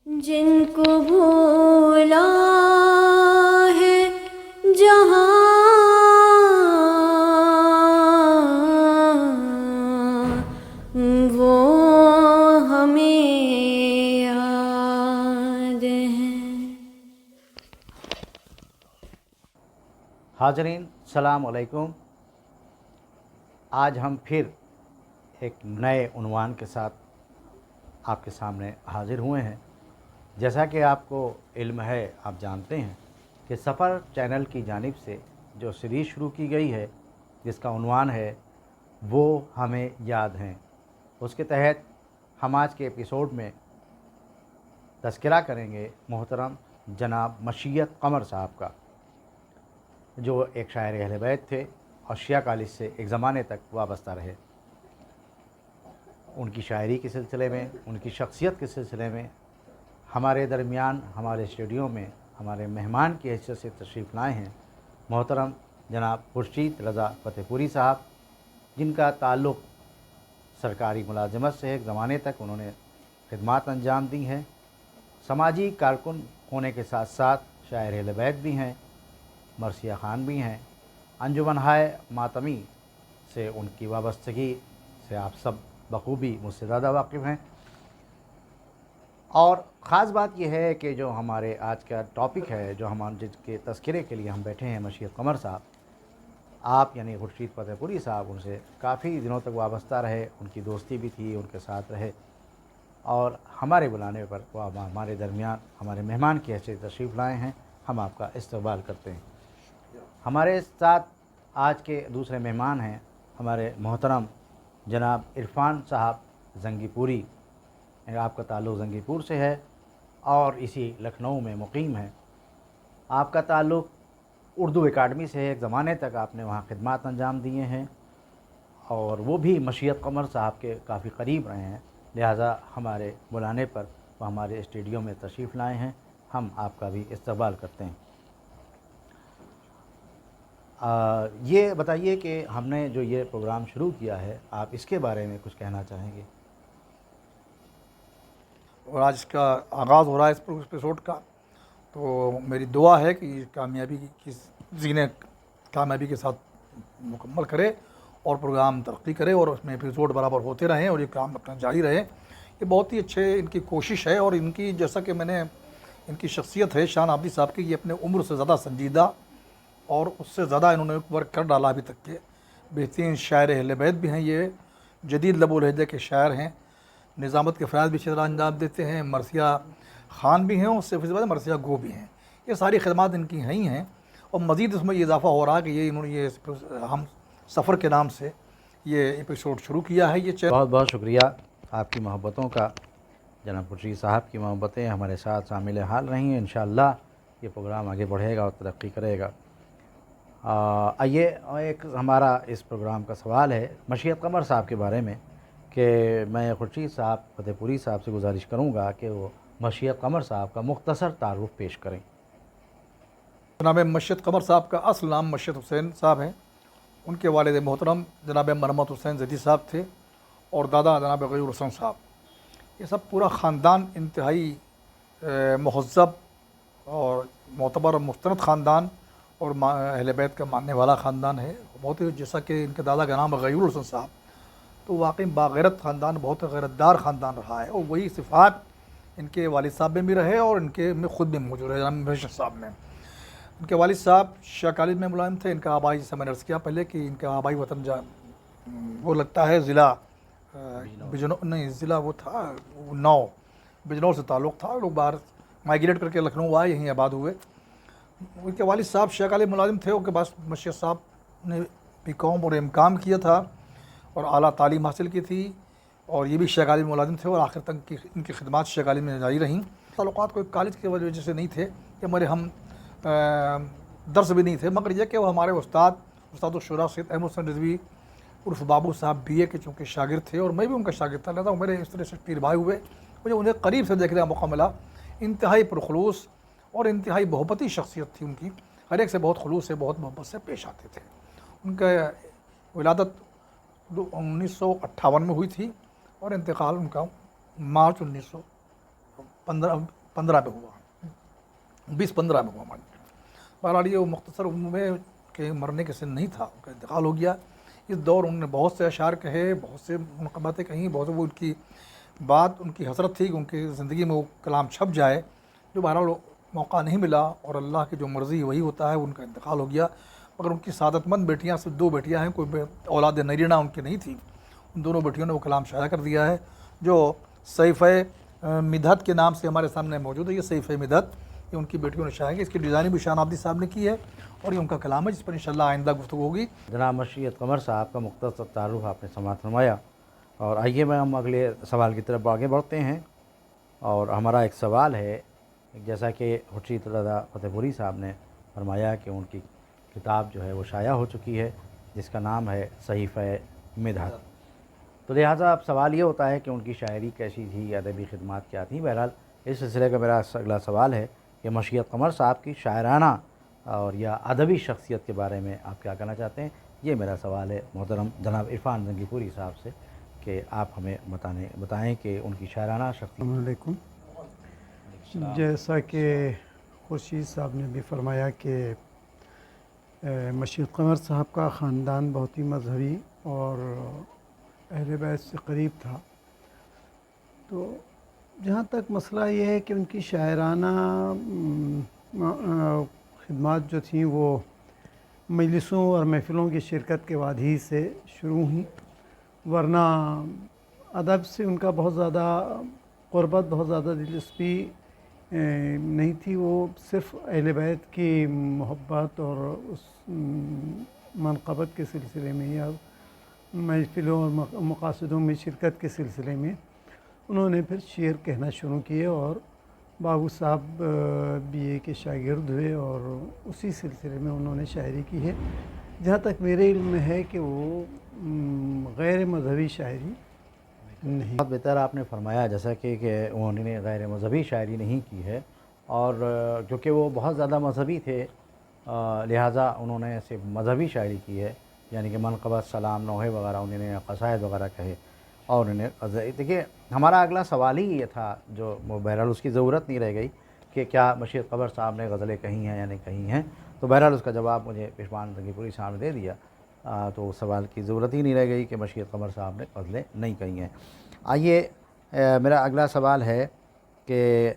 جن کو بھولا ہے جہاں وہ ہمیں یاد ہیں۔ حاضرین السلام علیکم۔ آج ہم پھر ایک نئے عنوان کے ساتھ آپ کے سامنے حاضر ہوئے ہیں۔ جیسا کہ آپ کو علم ہے، آپ جانتے ہیں کہ سفر چینل کی جانب سے جو سیریز شروع کی گئی ہے جس کا عنوان ہے وہ ہمیں یاد ہیں، اس کے تحت ہم آج کے ایپیسوڈ میں تذکرہ کریں گے محترم جناب مشیت قمر صاحب کا، جو ایک شاعر اہل بیت تھے اور شیعہ کالج سے ایک زمانے تک وابستہ رہے۔ ان کی شاعری کے سلسلے میں، ان کی شخصیت کے سلسلے میں ہمارے درمیان، ہمارے اسٹوڈیو میں ہمارے مہمان کی حیثیت سے تشریف لائے ہیں محترم جناب خورشید رضا فتح پوری صاحب، جن کا تعلق سرکاری ملازمت سے ایک زمانے تک انہوں نے خدمات انجام دی ہیں۔ سماجی کارکن ہونے کے ساتھ ساتھ شاعر اہل بیت بھی ہیں، مرثیہ خان بھی ہیں۔ انجمن ماتمی سے ان کی وابستگی سے آپ سب بخوبی مجھ سے زیادہ واقف ہیں۔ اور خاص بات یہ ہے کہ جو ہمارے آج کا ٹاپک ہے، جو ہم جس کے تذکرے کے لیے ہم بیٹھے ہیں، مشیت قمر صاحب، آپ یعنی خورشید فتح پوری صاحب ان سے کافی دنوں تک وابستہ رہے، ان کی دوستی بھی تھی، ان کے ساتھ رہے، اور ہمارے بلانے پر وہ ہمارے درمیان ہمارے مہمان کی حیثیت تشریف لائے ہیں۔ ہم آپ کا استقبال کرتے ہیں۔ ہمارے ساتھ آج کے دوسرے مہمان ہیں ہمارے محترم جناب عرفان صاحب زنگی پوری۔ آپ کا تعلق زنگی پور سے ہے اور اسی لکھنؤ میں مقیم ہے۔ آپ کا تعلق اردو اکیڈمی سے ہے، ایک زمانے تک آپ نے وہاں خدمات انجام دیے ہیں اور وہ بھی مشیت قمر صاحب کے کافی قریب رہے ہیں، لہٰذا ہمارے بلانے پر وہ ہمارے اسٹوڈیو میں تشریف لائے ہیں۔ ہم آپ کا بھی استقبال کرتے ہیں۔ یہ بتائیے کہ ہم نے جو یہ پروگرام شروع کیا ہے، آپ اس کے بارے میں کچھ کہنا چاہیں گے؟ اور آج اس کا آغاز ہو رہا ہے اس ایپیسوڈ کا، تو میری دعا ہے کہ یہ کامیابی کی زینے کامیابی کے ساتھ مکمل کرے اور پروگرام ترقی کرے اور اس میں ایپیسوڈ برابر ہوتے رہیں اور یہ کام اپنا جاری رہے۔ یہ بہت ہی اچھے ان کی کوشش ہے، اور ان کی جیسا کہ میں نے ان کی شخصیت ہے شان عابدی صاحب کی، یہ اپنے عمر سے زیادہ سنجیدہ اور اس سے زیادہ انہوں نے ورک کر ڈالا ابھی تک کے۔ بہترین شاعر اہل بیت بھی ہیں، یہ جدید لب و لہجے کے شاعر ہیں، نظامت کے فرائض بھی اچھی طرح انجام دیتے ہیں، مرثیہ خان بھی ہیں اور صرف اس بعد مرثیہ گو بھی ہیں۔ یہ ساری خدمات ان کی ہیں اور مزید اس میں یہ اضافہ ہو رہا کہ یہ انہوں نے یہ ہم سفر کے نام سے یہ ایپیسوڈ شروع کیا ہے۔ یہ بہت بہت شکریہ آپ کی محبتوں کا۔ جناب خورشید صاحب کی محبتیں ہمارے ساتھ شامل حال رہی ہیں۔ انشاءاللہ یہ پروگرام آگے بڑھے گا اور ترقی کرے گا۔ آئیے ایک ہمارا اس پروگرام کا سوال ہے مشیت قمر صاحب کے بارے میں، کہ میں خورشید صاحب فتح پوری صاحب سے گزارش کروں گا کہ وہ مشیت قمر صاحب کا مختصر تعارف پیش کریں۔ جناب مشیت قمر صاحب کا اصل نام مشیت حسین صاحب ہے۔ ان کے والد محترم جناب مرمت حسین زیدی صاحب تھے اور دادا جناب غیور حسن صاحب۔ یہ سب پورا خاندان انتہائی مہذب اور معتبر اور مستند خاندان اور اہل بیت کا ماننے والا خاندان ہے۔ بہت ہی جیسا کہ ان کے دادا کا نام غیور حسن صاحب، تو واقعی باغیرت خاندان، بہت غیرت دار خاندان رہا ہے، اور وہی صفات ان کے والد صاحب میں بھی رہے اور ان کے میں خود بھی موجود رہے جناب مشیت صاحب میں۔ ان کے والد صاحب شیعہ کالج میں ملازم تھے۔ ان کا آبائی، جیسے میں نے عرض کیا پہلے کہ ان کا آبائی وطن وہ لگتا ہے ضلع ضلع وہ تھا نو بجنور سے تعلق تھا۔ لوگ باہر مائیگریٹ کر کے لکھنؤ آئے، یہیں آباد ہوئے۔ ان کے والد صاحب شیعہ کالج ملازم تھے، ان کے پاس مشیت صاحب نے BCom اور M.Com کیا تھا اور اعلیٰ تعلیم حاصل کی تھی، اور یہ بھی شیعہ کالج میں ملازم تھے اور آخر تک ان کی خدمات شیعہ کالج میں جاری رہیں۔ تعلقات کوئی کالج کی وجہ سے نہیں تھے کہ ہمارے ہم درس بھی نہیں تھے، مگر یہ کہ وہ ہمارے استاد الشورا سید احمد حسین رضوی عرف بابو صاحب BA کے چونکہ شاگرد تھے اور میں بھی ان کا شاگرد تھا، لہٰذا میرے اس طرح سے پیر بھائی ہوئے، مجھے انہیں قریب سے دیکھنے کا موقع ملا۔ انتہائی پرخلوص اور انتہائی محبتی شخصیت تھی ان کی، ہر ایک سے بہت خلوص سے، بہت محبت سے پیش آتے تھے۔ ان کا ولادت 1958 میں ہوئی تھی اور انتقال ان کا مارچ 15 پہ ہوا، 20-15 میں ہوا. بہرحال یہ وہ مختصر عمر میں کہ مرنے کے سن نہیں تھا، ان کا انتقال ہو گیا. اس دور انہوں نے بہت سے اشعار کہے، بہت سے منقبتیں کہیں، بہت سے وہ ان کی بات، ان کی حسرت تھی کہ ان کی زندگی میں وہ کلام چھپ جائے، جو بہرحال موقع نہیں ملا، اور اللہ کی جو مرضی وہی ہوتا ہے. ان کا انتقال ہو گیا. مگر ان کی سعادت مند بیٹیاں صرف 2 بیٹیاں ہیں، کوئی اولاد نرینہ ان کی نہیں تھی. ان دونوں بیٹیوں نے وہ کلام شائع کر دیا ہے جو صحیفہ مدحت کے نام سے ہمارے سامنے موجود ہے. یہ صحیفہ مدحت یہ ان کی بیٹیوں نے شائع کی. اس کی ڈیزائننگ بھی شان عابدی صاحب نے کی ہے، اور یہ ان کا کلام ہے جس پر انشاءاللہ آئندہ گفتگو ہوگی. جناب مشیت قمر صاحب کا مختصر تعارف آپ نے سماعت فرمایا، اور آئیے میں ہم اگلے سوال کی طرف آگے بڑھتے ہیں. اور ہمارا ایک سوال ہے، جیسا کہ خورشید رضا فتح پوری صاحب نے فرمایا کہ ان کی کتاب جو ہے وہ شائع ہو چکی ہے جس کا نام ہے صحیفہ مدحت. تو لہٰذا اب سوال یہ ہوتا ہے کہ ان کی شاعری کیسی تھی، ادبی خدمات کیا تھیں. بہرحال اس سلسلے کا میرا اگلا سوال ہے کہ مشیت قمر صاحب کی شاعرانہ اور یا ادبی شخصیت کے بارے میں آپ کیا کہنا چاہتے ہیں. یہ میرا سوال ہے محترم جناب عرفان زنگی پوری صاحب سے کہ آپ ہمیں بتائیں کہ ان کی شاعرانہ شخصیت. السلام علیکم. جیسا کہ خورشید صاحب نے بھی فرمایا کہ مشیت قمر صاحب کا خاندان بہت ہی مذہبی اور اہل بیت سے قریب تھا. تو جہاں تک مسئلہ یہ ہے کہ ان کی شاعرانہ خدمات جو تھیں وہ مجلسوں اور محفلوں کی شرکت کے بعد ہی سے شروع ہوئیں، ورنہ ادب سے ان کا بہت زیادہ قربت، بہت زیادہ دلچسپی نہیں تھی. وہ صرف اہل بیت کی محبت اور اس منقبت کے سلسلے میں یا محفلوں اور مقاصدوں میں شرکت کے سلسلے میں انہوں نے پھر شعر کہنا شروع کیے، اور بابو صاحب BA کے شاگرد ہوئے اور اسی سلسلے میں انہوں نے شاعری کی ہے. جہاں تک میرے علم میں ہے کہ وہ غیر مذہبی شاعری نہیں. بہت بہتر آپ نے فرمایا جیسا کہ انہوں نے غیر مذہبی شاعری نہیں کی ہے، اور کیونکہ وہ بہت زیادہ مذہبی تھے لہٰذا انہوں نے صرف مذہبی شاعری کی ہے، یعنی کہ منقبت، سلام، نوحے وغیرہ انہوں نے قصائد وغیرہ کہے. اور انہیں دیکھیے ہمارا اگلا سوال ہی یہ تھا جو بہرحال اس کی ضرورت نہیں رہ گئی کہ کیا مشیت قمر صاحب نے غزلیں کہی ہیں یا نہیں کہی ہیں. تو بہرحال اس کا جواب مجھے عرفان زنگی پوری صاحب نے دے دیا، تو سوال کی ضرورت ہی نہیں رہ گئی کہ مشیت قمر صاحب نے غزلیں نہیں کہی ہیں. آئیے میرا اگلا سوال ہے کہ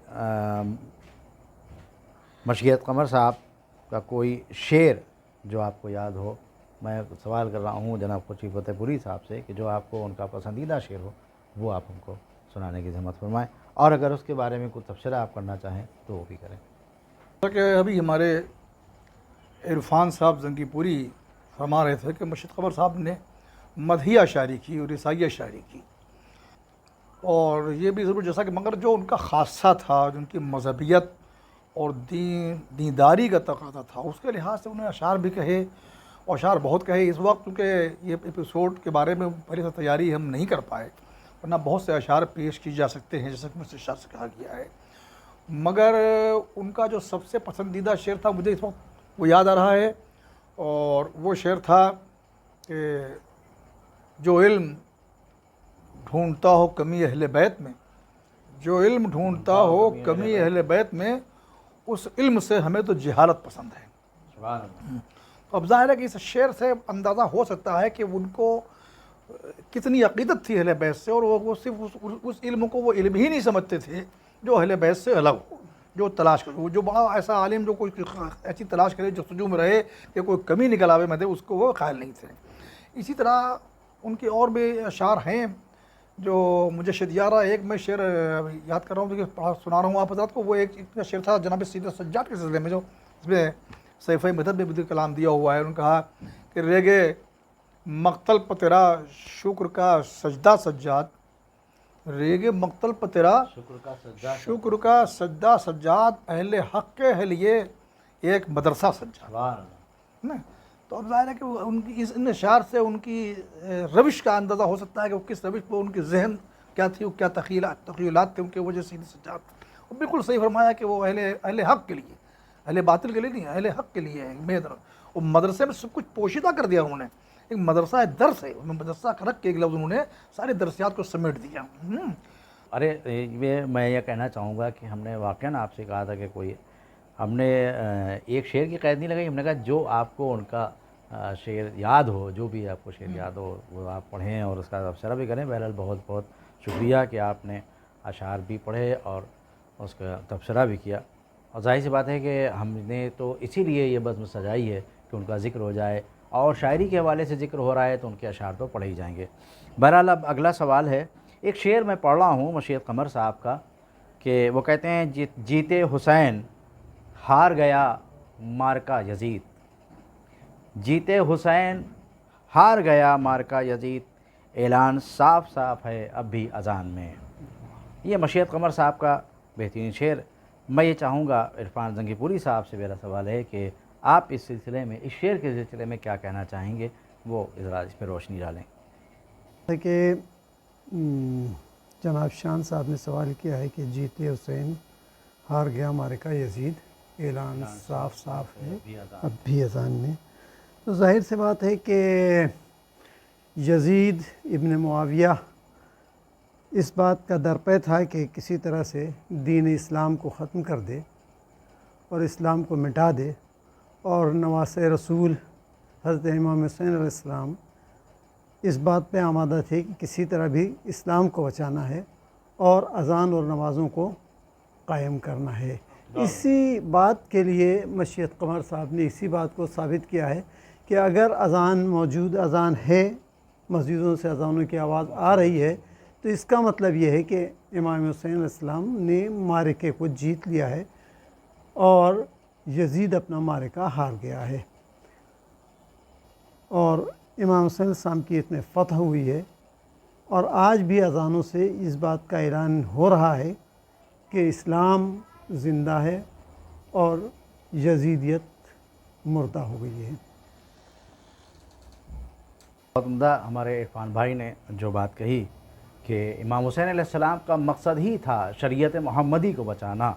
مشیت قمر صاحب کا کوئی شعر جو آپ کو یاد ہو. میں سوال کر رہا ہوں جناب خورشید فتح پوری صاحب سے کہ جو آپ کو ان کا پسندیدہ شعر ہو وہ آپ ہم کو سنانے کی زحمت فرمائیں، اور اگر اس کے بارے میں کوئی تبصرہ آپ کرنا چاہیں تو وہ بھی کریں. کہ ابھی ہمارے عرفان صاحب زنگی پوری فرما رہے تھے کہ مشیت قمر صاحب نے مدحیہ شاعری کی اور رسائیہ شاعری کی، اور یہ بھی ضرور جیسا کہ مگر جو ان کا خاصہ تھا، جو ان کی مذہبیت اور دینداری کا تقاضا تھا، اس کے لحاظ سے انہیں اشعار بھی کہے، اور اشعار بہت کہے. اس وقت کیونکہ یہ ایپیسوڈ کے بارے میں پہلے سے تیاری ہم نہیں کر پائے، ورنہ بہت سے اشعار پیش کی جا سکتے ہیں جیسا کہ مجھ سے اشعار سے کہا گیا ہے. مگر ان کا جو سب سے پسندیدہ شعر تھا مجھے اس وقت وہ یاد آ رہا ہے، اور وہ شعر تھا کہ جو علم ڈھونڈتا ہو کمی اہل بیت میں، جو علم ڈھونڈتا ہو کمی اہل بیت میں، اس علم سے ہمیں تو جہالت پسند ہے. اب ظاہر ہے کہ اس شعر سے اندازہ ہو سکتا ہے کہ ان کو کتنی عقیدت تھی اہل بیت سے، اور وہ صرف اس علم کو وہ علم ہی نہیں سمجھتے تھے جو اہل بیت سے الگ ہو، جو تلاش کرو، جو بڑا ایسا عالم جو کوئی ایسی تلاش کرے جو جستجو میں رہے کہ کوئی کمی نکل آوے میں دے، اس کو وہ قائل نہیں تھے. اسی طرح ان کے اور بھی اشعار ہیں جو مجھے شدیارہ ایک میں شعر یاد کر رہا ہوں کہ سنا رہا ہوں آپ حضرات کو. وہ ایک شعر تھا جناب سید سجاد کے سلسلے میں، جو اس میں صحیفہ مدحت میں بھی کلام دیا ہوا ہے. انہوں نے کہا کہ ریگے مقتل پہ تیرا شکر کا سجدہ سجاد، ریگے مقتل پہ تیرا شکر کا سجدہ سجاد، اہل حق کے لیے ایک مدرسہ سجاد. تو اب ظاہر ہے کہ ان کی ان اشعار سے ان کی روش کا اندازہ ہو سکتا ہے کہ وہ کس روش پہ ان کی ذہن کیا تھی، وہ کیا تخیلات تھے ان کے وجہ سے سجاد. وہ بالکل صحیح فرمایا کہ وہ اہل حق کے لیے، اہل باطل کے لیے نہیں، اہل حق کے لیے ہے. وہ مدرسے میں سب کچھ پوشیدہ کر دیا انہوں نے. ایک مدرسہ درس ہے، مدرسہ رکھ کے ایک لفظ انہوں نے سارے درسیات کو سمیٹ دیا. ارے میں یہ کہنا چاہوں گا کہ ہم نے واقعاً آپ سے کہا تھا کہ کوئی ہم نے ایک شعر کی قید نہیں لگائی. ہم نے کہا جو آپ کو ان کا شعر یاد ہو, جو بھی آپ کو شعر یاد ہو وہ آپ پڑھیں اور اس کا تبصرہ بھی کریں. بہرحال بہت بہت شکریہ کہ آپ نے اشعار بھی پڑھے اور اس کا تبصرہ بھی کیا. اور ظاہر سی بات ہے کہ ہم نے تو اسی لیے یہ بزم سجائی ہے کہ ان کا ذکر ہو جائے, اور شاعری کے حوالے سے ذکر ہو رہا ہے تو ان کے اشعار تو پڑھے ہی جائیں گے. بہرحال اب اگلا سوال ہے. ایک شعر میں پڑھ رہا ہوں مشیت قمر صاحب کا, کہ وہ کہتے ہیں جیتے حسین ہار گیا مارکا یزید, جیتے حسین ہار گیا مارکا یزید, اعلان صاف صاف ہے اب بھی اذان میں. یہ مشیت قمر صاحب کا بہترین شعر. میں یہ چاہوں گا عرفان زنگی پوری صاحب سے میرا سوال ہے کہ آپ اس سلسلے میں, اس شعر کے سلسلے میں کیا کہنا چاہیں گے, وہ اس پہ روشنی ڈالیں. کہ جناب شان صاحب نے سوال کیا ہے کہ جیتے حسین ہار گیا مارکا یزید, اعلان صاف صاف ہے اب بھی اذان میں. تو ظاہر سی بات ہے کہ یزید ابن معاویہ اس بات کا درپے تھا کہ کسی طرح سے دین اسلام کو ختم کر دے اور اسلام کو مٹا دے, اور نواسۂ رسول حضرت امام حسین علیہ السلام اس بات پہ آمادہ تھے کہ کسی طرح بھی اسلام کو بچانا ہے اور اذان اور نمازوں کو قائم کرنا ہے. اسی بات کے لیے مشیت قمر صاحب نے اسی بات کو ثابت کیا ہے کہ اگر اذان موجود, اذان ہے, مسجدوں سے اذانوں کی آواز آ رہی ہے, تو اس کا مطلب یہ ہے کہ امام حسین علیہ السلام نے معرکے کو جیت لیا ہے اور یزید اپنا معرکہ ہار گیا ہے, اور امام حسین علیہ السلام کی اس میں فتح ہوئی ہے. اور آج بھی اذانوں سے اس بات کا اعلان ہو رہا ہے کہ اسلام زندہ ہے اور یزیدیت مردہ ہو گئی ہے. بہت عمدہ ہمارے عرفان بھائی نے جو بات کہی کہ امام حسین علیہ السلام کا مقصد ہی تھا شریعت محمدی کو بچانا,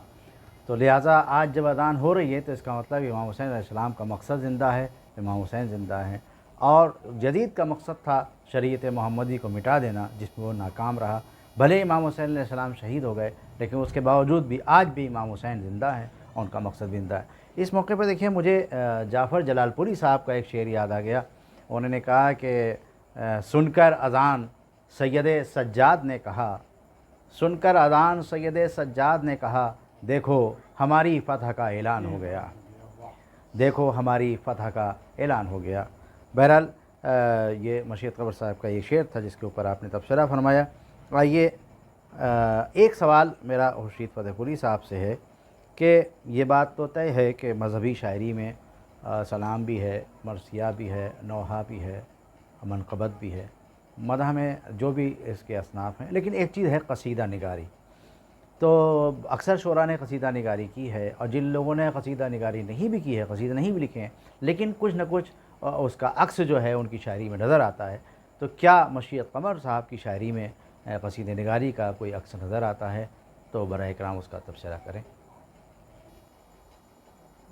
تو لہٰذا آج جب اذان ہو رہی ہے تو اس کا مطلب امام حسین علیہ السلام کا مقصد زندہ ہے, امام حسین زندہ ہیں. اور جدید کا مقصد تھا شریعت محمدی کو مٹا دینا, جس میں وہ ناکام رہا. بھلے امام حسین علیہ السلام شہید ہو گئے, لیکن اس کے باوجود بھی آج بھی امام حسین زندہ ہیں اور ان کا مقصد بھی زندہ ہے. اس موقع پہ دیکھیے مجھے جعفر جلال پوری صاحب کا ایک شعر یاد آ گیا. انہوں نے کہا کہ سن کر اذان سید سجاد نے کہا, سن کر اذان سید سجاد نے کہا, دیکھو ہماری فتح کا اعلان ہو گیا, دیکھو ہماری فتح کا اعلان ہو گیا. بہرحال یہ مشیت قمر صاحب کا یہ شعر تھا جس کے اوپر آپ نے تبصرہ فرمایا. آئیے ایک سوال میرا خورشید فتح پوری صاحب سے ہے کہ یہ بات تو طے ہے کہ مذہبی شاعری میں سلام بھی ہے, مرثیہ بھی ہے, نوحہ بھی ہے, منقبت بھی ہے, مدح میں جو بھی اس کے اصناف ہیں, لیکن ایک چیز ہے قصیدہ نگاری. تو اکثر شعراء نے قصیدہ نگاری کی ہے, اور جن لوگوں نے قصیدہ نگاری نہیں بھی کی ہے, قصیدہ نہیں بھی لکھے ہیں, لیکن کچھ نہ کچھ اس کا عکس جو ہے ان کی شاعری میں نظر آتا ہے. تو کیا مشیت قمر صاحب کی شاعری میں قصیدہ نگاری کا کوئی عکس نظر آتا ہے؟ تو براہ کرام اس کا تبصرہ کریں.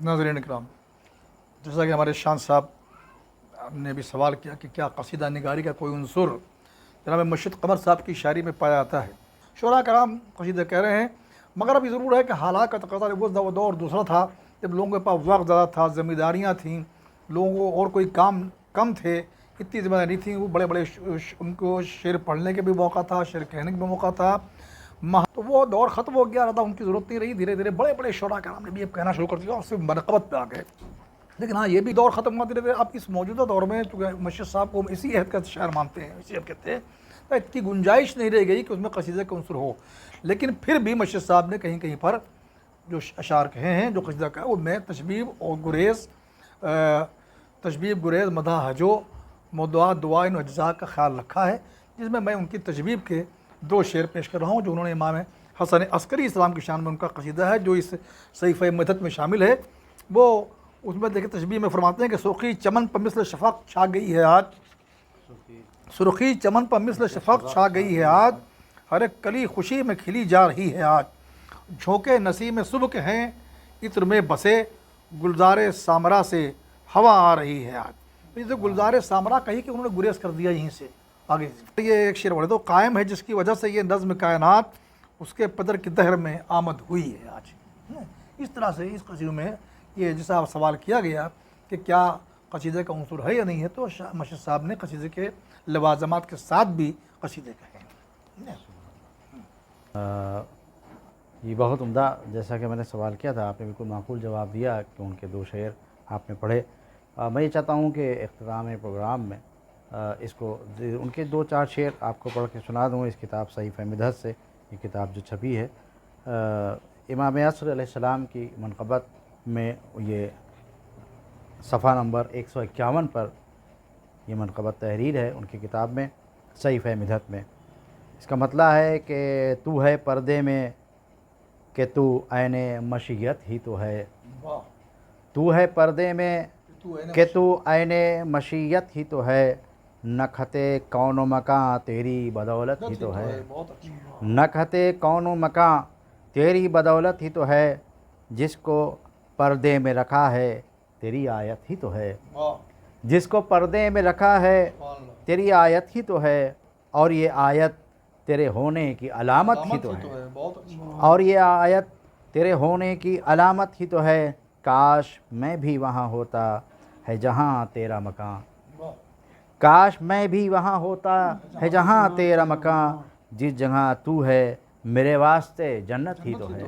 ناظرین اکرام, جیسا کہ ہمارے شان صاحب نے بھی سوال کیا کہ کیا قصیدہ نگاری کا کوئی عنصر جناب مشیت قمر صاحب کی شاعری میں پایا جاتا ہے. شعراء کرام قصیدہ کہہ رہے ہیں, مگر اب یہ ضرور ہے کہ حالات کا تقاضا وہ دور دوسرا تھا جب لوگوں کے پاس وقت زیادہ تھا, ذمہ داریاں تھیں, لوگوں کو اور کوئی کام کم تھے, اتنی ذمہ داری تھیں. وہ بڑے بڑے ان کو شعر پڑھنے کے بھی موقع تھا, شعر کہنے کا بھی موقع تھا. تو وہ دور ختم ہو گیا, زیادہ ان کی ضرورت نہیں رہی. دھیرے دھیرے بڑے بڑے شعراء کرام نے بھی اب کہنا شروع کر دیا اور صرف منقبت پہ آ گئے. لیکن ہاں یہ بھی دور ختم ہوا دھیرے دھیرے. اب اس موجودہ دور میں چونکہ مشیت صاحب کو اسی عہد کا شاعر مانتے ہیں, اسی عہد کے تھے, تو اتنی گنجائش نہیں رہ گئی کہ اس میں قصیدہ کا عنصر ہو. لیکن پھر بھی مشیت صاحب نے کہیں کہیں پر جو اشعار کہے ہیں, جو قصیدہ کا, ان میں تشبیب اور گریز, تشبیب گریز, مدح ہجو, مدعا دعائن و اجزاء کا خیال رکھا ہے, جس میں ان کی تشبیب کے 2 شعر پیش کر رہا ہوں جو انہوں نے امام حسن عسکری اسلام کی شان میں ان کا قصیدہ ہے جو اس صحیفہ مدحت میں شامل ہے. وہ اس میں دیکھیں تشبیہ میں فرماتے ہیں کہ سرخی چمن پر مثل شفق چھا گئی ہے آج, سرخی چمن پر مثل شفق چھا گئی ہے آج, ہر ایک کلی خوشی میں کھلی جا رہی ہے آج, جھونکے نسیم صبح کے ہیں عطر میں بسے, گلزار سامرا سے ہوا آ رہی ہے آج. یہ جو گلزار سامرا کہی کہ انہوں نے گریز کر دیا یہیں سے آگے. یہ ایک شعر پڑھے تو, قائم ہے جس کی وجہ سے یہ نظم کائنات, اس کے پدر کی دہر میں آمد ہوئی ہے آج. اس طرح سے اس قصیدے میں یہ جیسا سوال کیا گیا کہ کیا قصیدے کا عنصر ہے یا نہیں ہے، تو مشید صاحب نے قصیدے کے لوازمات کے ساتھ بھی قصیدے کہے. یہ بہت عمدہ، جیسا کہ میں نے سوال کیا تھا آپ نے بالکل معقول جواب دیا کہ ان کے 2 شعر آپ نے پڑھے. میں یہ چاہتا ہوں کہ اختتام پروگرام میں اس کو ان کے 2-4 شعر آپ کو پڑھ کے سنا دوں اس کتاب صحیفہ مدحت سے. یہ کتاب جو چھپی ہے امام عصر علیہ السلام کی منقبت میں، یہ صفحہ نمبر 151 پر یہ منقبت تحریر ہے ان کی کتاب میں صحیفہ مدحت میں. اس کا مطلب ہے کہ تو ہے پردے میں کہ تو عین مشیت ہی تو ہے. واہ. تو ہے پردے میں تو ہے نا کہ تو عین مشیت ہی تو ہے، نکھتے کون و مکان تیری بدولت ہی تو ہے. بہت اچھی. نکھتے کون و مکان تیری بدولت ہی تو ہے، جس کو پردے میں رکھا ہے تیری آیت ہی تو ہے. واہ. جس کو پردے میں رکھا ہے سبحان اللہ. تیری آیت ہی تو ہے، اور یہ آیت تیرے ہونے کی علامت ہی تو ہے. بہت اچھی. اور یہ آیت تیرے ہونے کی علامت ہی تو ہے. کاش میں بھی وہاں ہوتا ہے جہاں تیرا مکان. واہ. کاش میں بھی وہاں ہوتا ہے جہاں تیرا مکان. جس جگہ تو ہے میرے واسطے جنت ہی تو ہے.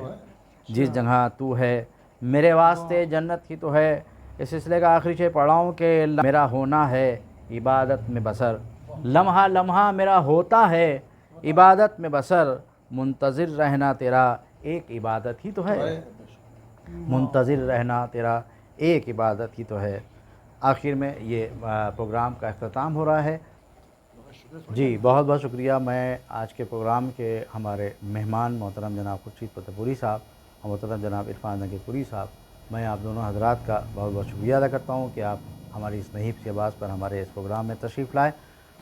جس جگہ تو ہے میرے واسطے جنت ہی تو ہے. اس سلسلے کا آخری شعر پڑھ رہا ہوں کہ میرا ہونا ہے عبادت میں بسر، لمحہ لمحہ میرا ہوتا ہے عبادت میں بسر. منتظر رہنا تیرا ایک عبادت ہی تو ہے. منتظر رہنا تیرا ایک عبادت ہی تو ہے. آخر میں یہ پروگرام کا اختتام ہو رہا ہے. جی بہت بہت شکریہ. میں آج کے پروگرام کے ہمارے مہمان محترم جناب خورشید فتح پوری صاحب اور محترم جناب عرفان نگے پوری صاحب، میں آپ دونوں حضرات کا بہت بہت شکریہ ادا کرتا ہوں کہ آپ ہماری اس نحیف سی آواز پر ہمارے اس پروگرام میں تشریف لائے.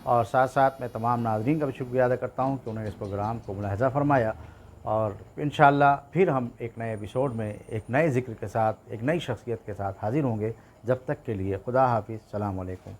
اور ساتھ ساتھ میں تمام ناظرین کا بھی شکریہ ادا کرتا ہوں کہ انہوں نے اس پروگرام کو ملاحظہ فرمایا. اور انشاءاللہ پھر ہم ایک نئے ایپیسوڈ میں ایک نئے ذکر کے ساتھ، ایک نئی شخصیت کے ساتھ حاضر ہوں گے. جب تک کے لیے خدا حافظ. السلام علیکم.